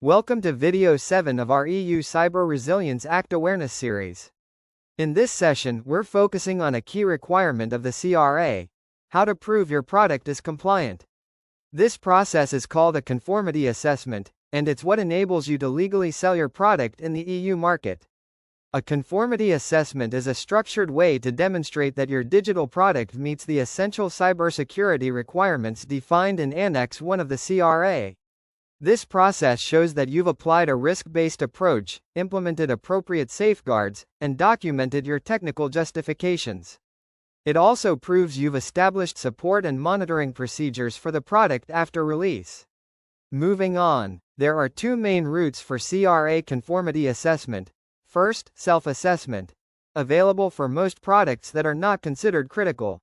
Welcome to video 7 of our EU Cyber Resilience Act Awareness series. In this session, we're focusing on a key requirement of the CRA: how to prove your product is compliant. This process is called a conformity assessment, and it's what enables you to legally sell your product in the EU market. A conformity assessment is a structured way to demonstrate that your digital product meets the essential cybersecurity requirements defined in Annex 1 of the CRA. This process shows that you've applied a risk-based approach, implemented appropriate safeguards, and documented your technical justifications. It also proves you've established support and monitoring procedures for the product after release. Moving on, there are two main routes for CRA conformity assessment. First, self-assessment, available for most products that are not considered critical.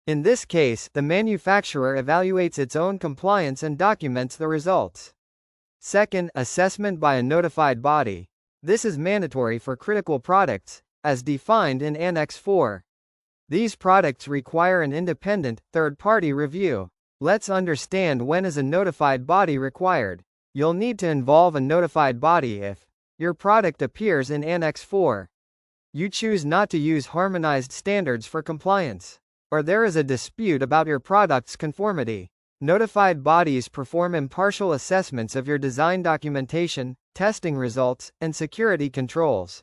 In this case, the manufacturer evaluates its own compliance and documents the results. Second, assessment by a notified body. This is mandatory for critical products, as defined in Annex 4. These products require an independent, third-party review. Let's understand when is a notified body required. You'll need to involve a notified body if your product appears in Annex 4. You choose not to use harmonized standards for compliance, or there is a dispute about your product's conformity. Notified bodies perform impartial assessments of your design documentation, testing results, and security controls.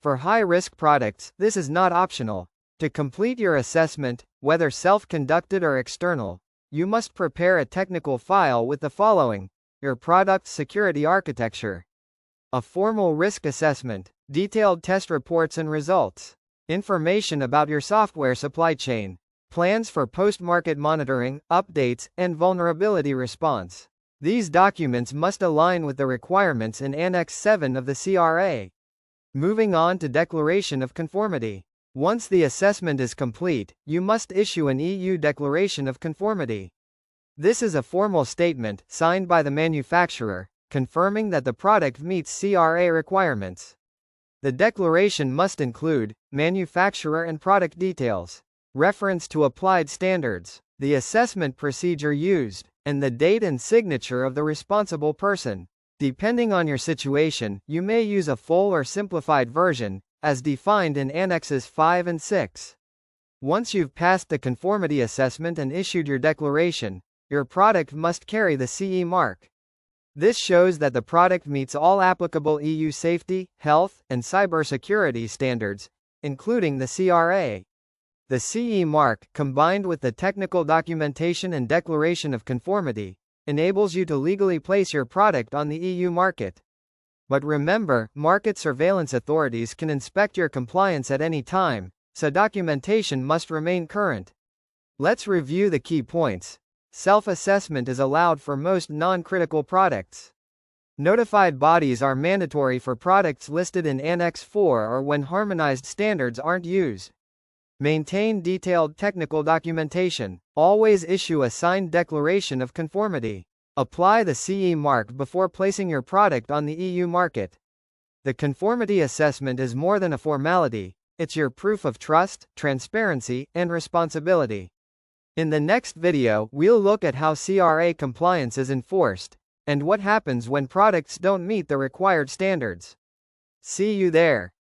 For high-risk products, this is not optional. To complete your assessment, whether self-conducted or external, you must prepare a technical file with the following: your product's security architecture, a formal risk assessment, detailed test reports and results, information about your software supply chain, plans for post-market monitoring, updates, and vulnerability response. These documents must align with the requirements in Annex 7 of the CRA. Moving on to declaration of conformity. Once the assessment is complete, you must issue an EU declaration of conformity. This is a formal statement, signed by the manufacturer, confirming that the product meets CRA requirements. The declaration must include manufacturer and product details, reference to applied standards, the assessment procedure used, and the date and signature of the responsible person. Depending on your situation, you may use a full or simplified version, as defined in Annexes 5 and 6. Once you've passed the conformity assessment and issued your declaration, your product must carry the CE mark. This shows that the product meets all applicable EU safety, health, and cybersecurity standards, including the CRA. The CE mark, combined with the technical documentation and declaration of conformity, enables you to legally place your product on the EU market. But remember, market surveillance authorities can inspect your compliance at any time, so documentation must remain current. Let's review the key points. Self-assessment is allowed for most non-critical products. Notified bodies are mandatory for products listed in Annex 4 or when harmonized standards aren't used. Maintain detailed technical documentation. Always issue a signed declaration of conformity. Apply the CE mark before placing your product on the EU market. The conformity assessment is more than a formality, it's your proof of trust, transparency, and responsibility. In the next video, we'll look at how CRA compliance is enforced, and what happens when products don't meet the required standards. See you there.